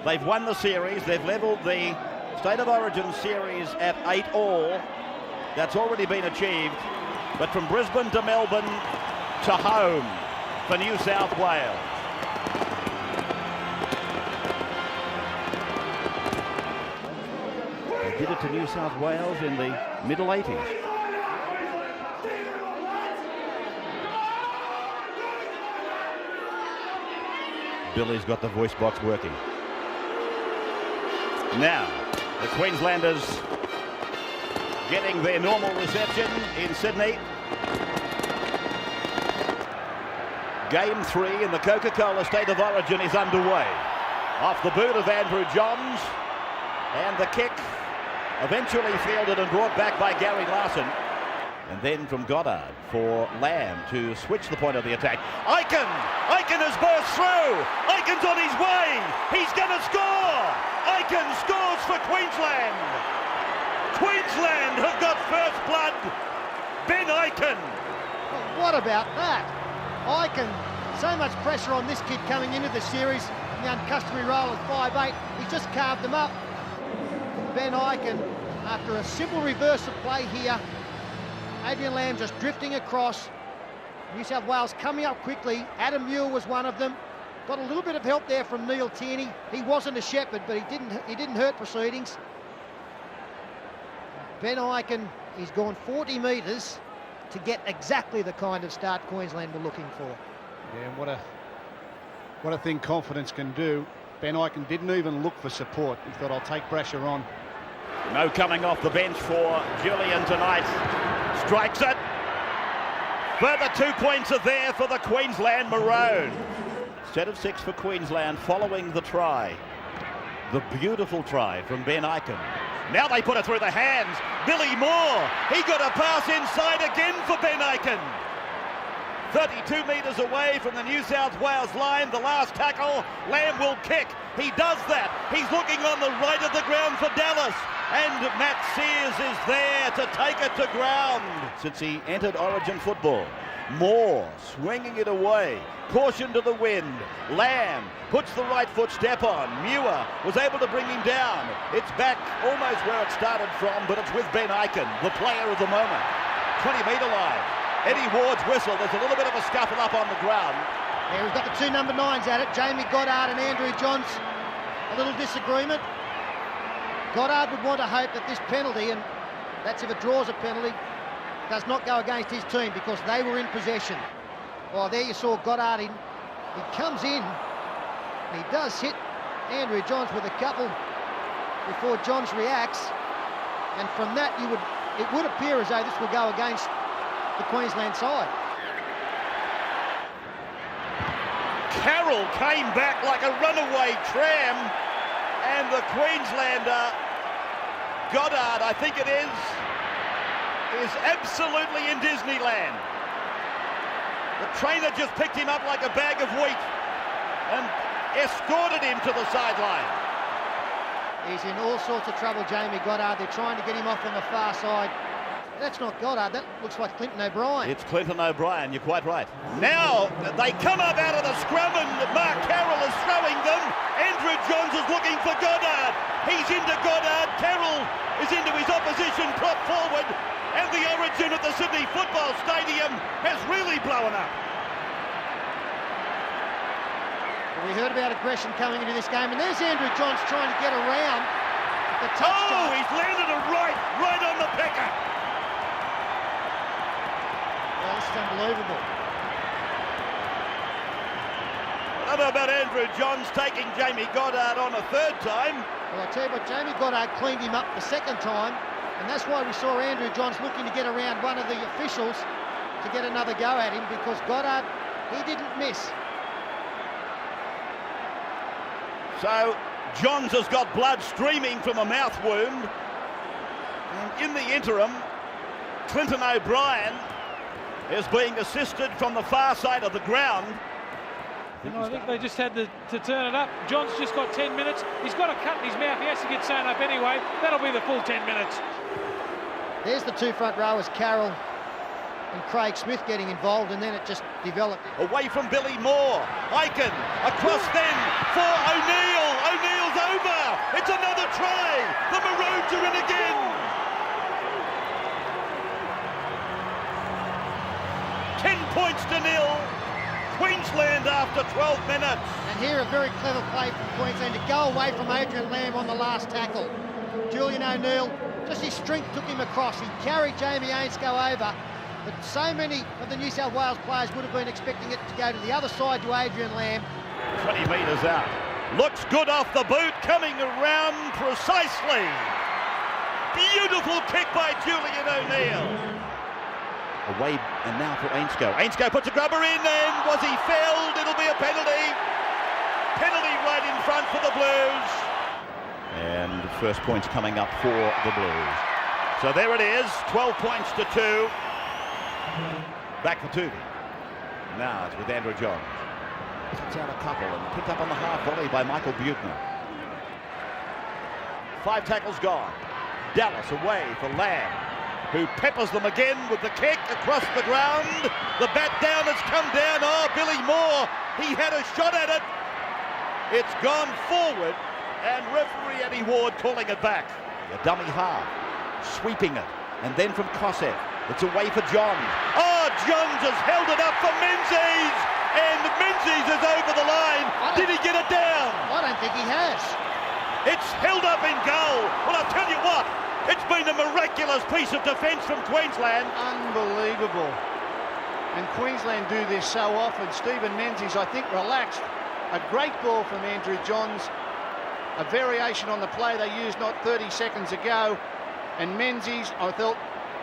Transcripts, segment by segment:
They've won the series. They've levelled the State of Origin series at 8-all. That's already been achieved. But from Brisbane to Melbourne to home for New South Wales. They did it to New South Wales in the middle 80s. Billy's got the voice box working. Now, the Queenslanders getting their normal reception in Sydney. Game 3 in the Coca-Cola State of Origin is underway. Off the boot of Andrew Johns, and the kick eventually fielded and brought back by Gary Larson. And then from Goddard for Lamb to switch the point of the attack. Aiken has burst through. Aiken's on his way. He's going to score. Aiken scores for Queensland. Queensland have got first blood. Ben Aiken. Well, what about that? Aiken, so much pressure on this kid coming into the series. The uncustomary role of 5'8". He's just carved them up. Ben Aiken, after a simple reverse of play here, Adrian Lamb just drifting across. New South Wales coming up quickly. Adam Muir was one of them. Got a little bit of help there from Neil Tierney. He wasn't a shepherd, but he didn't hurt proceedings. Ben Aiken, he's gone 40 metres to get exactly the kind of start Queensland were looking for. Yeah, and what a thing confidence can do. Ben Aiken didn't even look for support. He thought, I'll take pressure on. No coming off the bench for Julian tonight. Strikes it. Further 2 points are there for the Queensland Maroon. Set of 6 for Queensland following the try. The beautiful try from Ben Aiken. Now they put it through the hands. Billy Moore. He got a pass inside again for Ben Aiken. 32 metres away from the New South Wales line. The last tackle. Lamb will kick. He does that. He's looking on the right of the ground for Dallas. And Matt Sears is there to take it to ground. Since he entered Origin football, Moore swinging it away. Caution to the wind. Lamb puts the right foot step on. Muir was able to bring him down. It's back almost where it started from, but it's with Ben Aiken, the player of the moment. 20-metre line. Eddie Ward's whistle. There's a little bit of a scuffle up on the ground. Yeah, we've got the 2 number 9s at it. Jamie Goddard and Andrew Johns. A little disagreement. Goddard would want to hope that this penalty, and that's if it draws a penalty, does not go against his team because they were in possession. Oh, there you saw Goddard in. He comes in, and he does hit Andrew Johns with a couple before Johns reacts. And from that, it would appear as though this will go against the Queensland side. Carroll came back like a runaway tram, and the Queenslander, Goddard, I think it is absolutely in Disneyland. The trainer just picked him up like a bag of wheat and escorted him to the sideline. He's in all sorts of trouble, Jamie Goddard. They're trying to get him off on the far side. That's not Goddard, that looks like Clinton O'Brien. It's Clinton O'Brien, you're quite right. Now they come up out of the scrum and Mark Carroll is throwing them. Andrew Johns is looking for Goddard. He's into Goddard. Carroll is into his opposition, prop forward. And the Origin at the Sydney Football Stadium has really blown up. We heard about aggression coming into this game, and there's Andrew Johns trying to get around the touch. Oh, he's landed a right on the pecker. Well, this is unbelievable. I don't know about Andrew Johns taking Jamie Goddard on a 3rd time. Well, I tell you what, Jamie Goddard cleaned him up the 2nd time, and that's why we saw Andrew Johns looking to get around one of the officials to get another go at him, because Goddard, he didn't miss. So Johns has got blood streaming from a mouth wound. And in the interim, Clinton O'Brien is being assisted from the far side of the ground. I think they just had to turn it up. John's just got 10 minutes. He's got a cut in his mouth. He has to get sewn up anyway. That'll be the full 10 minutes. There's the 2 front rowers, Carroll and Craig Smith getting involved, and then it just developed. Away from Billy Moore. Aiken across then for O'Neill. O'Neill's points are in again. 10 points to nil. Queensland after 12 minutes. And here a very clever play from Queensland to go away from Adrian Lamb on the last tackle. Julian O'Neill, just his strength took him across. He carried Jamie Ainscough over, but so many of the New South Wales players would have been expecting it to go to the other side to Adrian Lamb. 20 metres out. Looks good off the boot, coming around precisely. Beautiful kick by Julian O'Neill. Away and now for Ainscough. Ainscough puts a grubber in, and was he fouled? It'll be a penalty. Penalty right in front for the Blues. And first points coming up for the Blues. So there it is, 12 points to 2. Back for Tuvi. Now it's with Andrew Johns. Cuts out a couple and picked up on the half volley by Michael Buettner. 5 tackles gone. Dallas away for Lamb, who peppers them again with the kick across the ground. The bat down, it's come down. Oh, Billy Moore, he had a shot at it. It's gone forward, and referee Eddie Ward calling it back. A dummy half, sweeping it, and then from Kossev, it's away for Johns. Oh, Johns has held it up for Menzies, and Menzies is over the line. Did he get it down? I don't think he has. It's held up in goal. Well, I'll tell you what, it's been a miraculous piece of defence from Queensland. Unbelievable. And Queensland do this so often. Stephen Menzies, I think, relaxed. A great ball from Andrew Johns. A variation on the play they used not 30 seconds ago. And Menzies, I felt,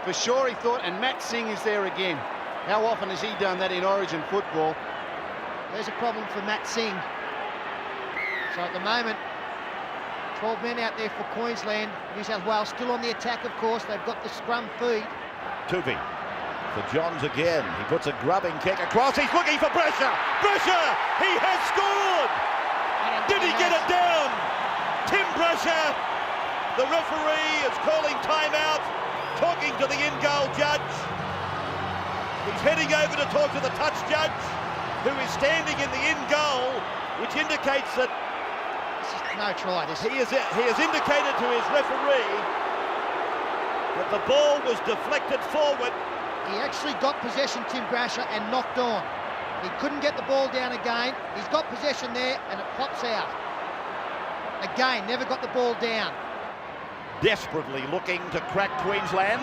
for sure he thought, and Matt Singh is there again. How often has he done that in Origin football? There's a problem for Matt Singh. So at the moment, 12 men out there for Queensland. New South Wales still on the attack, of course. They've got the scrum feed. Tuvi for Johns again. He puts a grubbing kick across. He's looking for Brescia. Brescia, he has scored. Did he get it down? Tim Brescia, the referee is calling timeout, talking to the in-goal judge. He's heading over to talk to the touch judge, who is standing in the in-goal, which indicates that No try. he has indicated to his referee that the ball was deflected forward. He actually got possession, Tim Brasher, and knocked on. He couldn't get the ball down again. He's got possession there, and it pops out. Again, never got the ball down. Desperately looking to crack Queensland.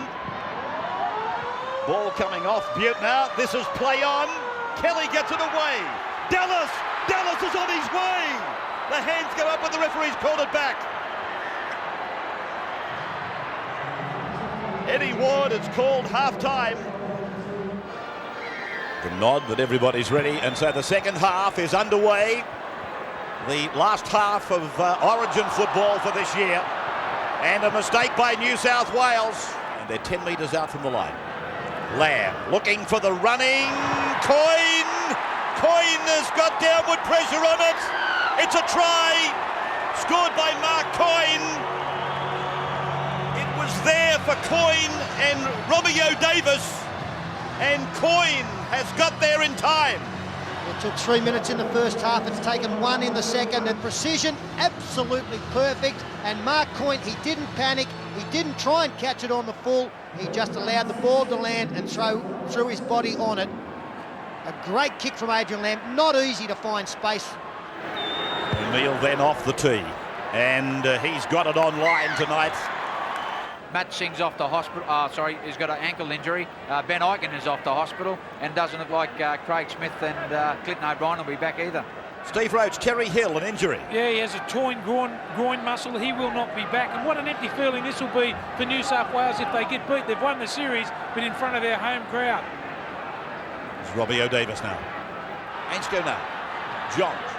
Ball coming off Buettner. This is play on. Kelly gets it away. Dallas is on his way. The hands go up, but the referee's called it back. Eddie Ward has called half-time. The nod that everybody's ready, and so the second half is underway. The last half of Origin football for this year. And a mistake by New South Wales. And they're 10 metres out from the line. Lamb looking for the running. Coyne has got downward pressure on it. It's a try. Scored by Mark Coyne. It was there for Coyne and Romeo Davis. And Coyne has got there in time. It took 3 minutes in the first half. It's taken 1 in the second. And precision, absolutely perfect. And Mark Coyne, he didn't panic. He didn't try and catch it on the full. He just allowed the ball to land and threw his body on it. A great kick from Adrian Lamb. Not easy to find space. O'Neill then off the tee. And he's got it online tonight. Matt Singh's off to hospital. He's got an ankle injury. Ben Eichen is off to hospital, and doesn't look like Craig Smith and Clinton O'Brien will be back either. Steve Roach, Terry Hill, an injury. Yeah, he has a torn groin muscle. He will not be back. And what an empty feeling this will be for New South Wales if they get beat. They've won the series, but in front of their home crowd. It's Robbie O'Davis now. Ainscough now. Johns.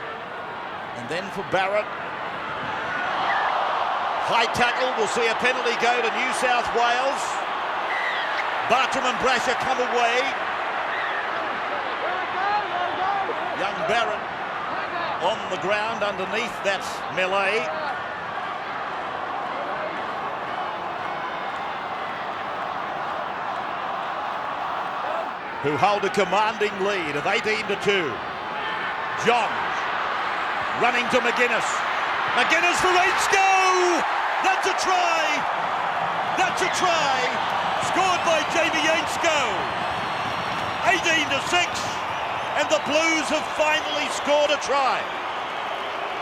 And then for Barrett. High tackle, we'll see a penalty go to New South Wales. Bartram and Brasher come away. Young Barrett on the ground underneath that melee. Who hold a commanding lead of 18-2. Johns running to McGuinness. McGuinness for Ainscough! That's a try! That's a try! Scored by Jamie Ainscow. 18-6, and the Blues have finally scored a try.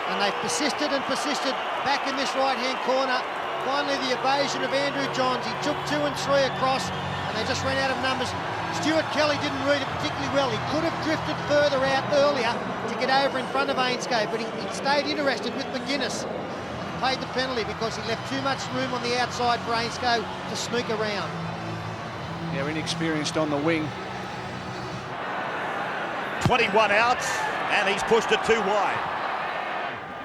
And they've persisted and persisted back in this right-hand corner. Finally, the evasion of Andrew Johns. He took 2 and 3 across, and they just ran out of numbers. Stuart Kelly didn't read it particularly well. He could have drifted further out earlier to get over in front of Ainscow, but he stayed interested with McGuinness. Paid the penalty because he left too much room on the outside for Ainscow to sneak around. They're inexperienced on the wing. 21 out, and he's pushed it too wide.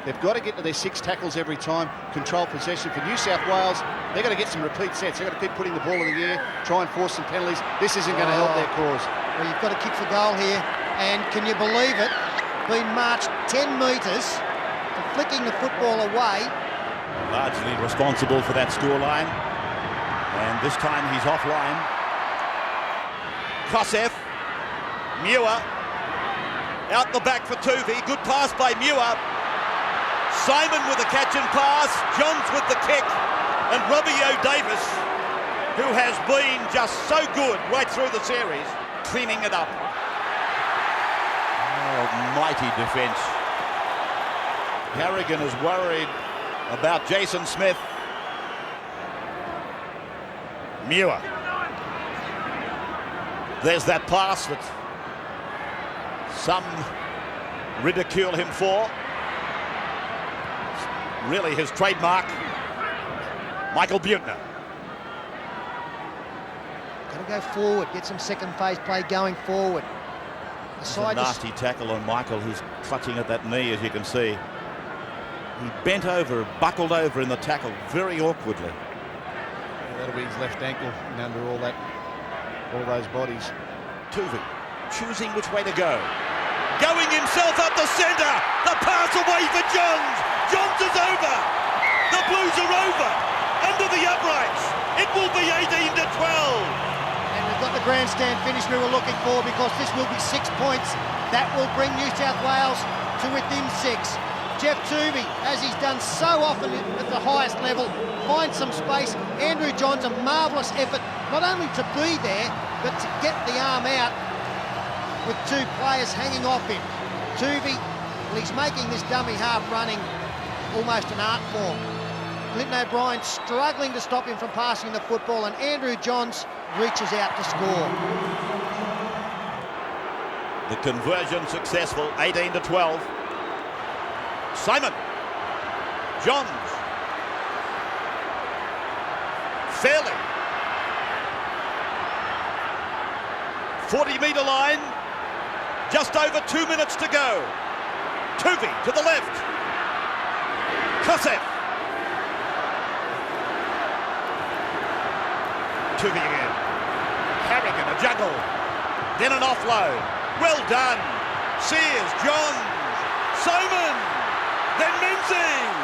They've got to get to their 6 tackles every time, control possession. For New South Wales, they've got to get some repeat sets. They've got to keep putting the ball in the air, try and force some penalties. This isn't going to help their cause. Well, you've got to kick for goal here, and can you believe it? Been marched 10 metres for flicking the football away. Largely responsible for that scoreline, and this time he's offline. Kosef, Muir, out the back for Tuvey. Good pass by Muir. Simon with the catch and pass, Johns with the kick, and Robbie O'Davis, who has been just so good right through the series, cleaning it up. Oh, mighty defence. Harrigan is worried about Jason Smith. Muir. There's that pass that some ridicule him for. Really his trademark. Michael Buettner. Got to go forward, get some second phase play going forward. A nasty tackle on Michael. He's clutching at that knee, as you can see. He bent over, buckled over in the tackle very awkwardly. Yeah, that'll be his left ankle and under all those bodies. Tuvey choosing which way to go. Going himself up the centre. The pass away for Johns. Johns is over. The Blues are over. Under the uprights. It will be 18-12. And we've got the grandstand finish we were looking for, because this will be 6 points. That will bring New South Wales to within 6. Jeff Tuvey, as he's done so often at the highest level, finds some space. Andrew Johns, a marvellous effort, not only to be there, but to get the arm out with 2 players hanging off him. Tuvey, well, he's making this dummy half running almost an art form. Clinton O'Brien struggling to stop him from passing the football, and Andrew Johns reaches out to score. The conversion successful, 18-12. Simon. Johns. Fairley. 40-metre line. Just over 2 minutes to go. Tuvey to the left. Kosef. Tuvey again. Harrigan, a juggle. Then an offload. Well done. Sears, Johns, Simon. Then Menzies.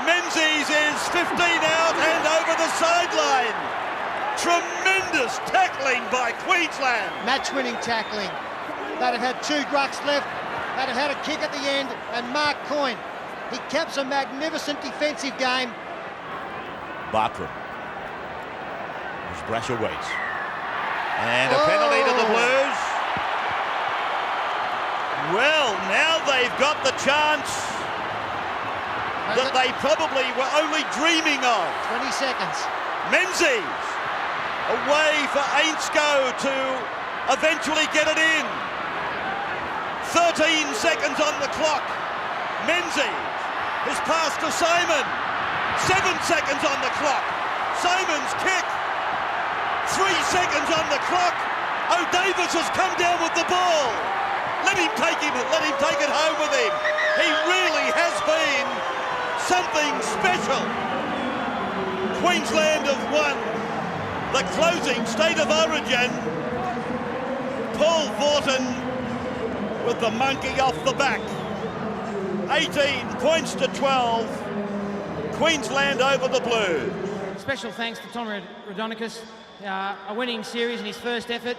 Menzies is 15 out and over the sideline. Tremendous tackling by Queensland. Match-winning tackling. They'd have had 2 rucks left. They'd have had a kick at the end, and Mark Coyne, he caps a magnificent defensive game. Bartram. As Brasher waits. And a penalty to the Blues. Well, now they've got the chance that they probably were only dreaming of. 20 seconds. Menzies away for Ainscow to eventually get it in. 13 seconds on the clock. Menzies has passed to Simon. 7 seconds on the clock. Simon's kick. 3 seconds on the clock. O'Davis has come down with the ball. Let him take it home with him. He really has been something special. Queensland have won the closing State of Origin. Paul Vorton with the monkey off the back. 18 points to 12. Queensland over the Blues. Special thanks to Tom Raudonikis, a winning series in his first effort.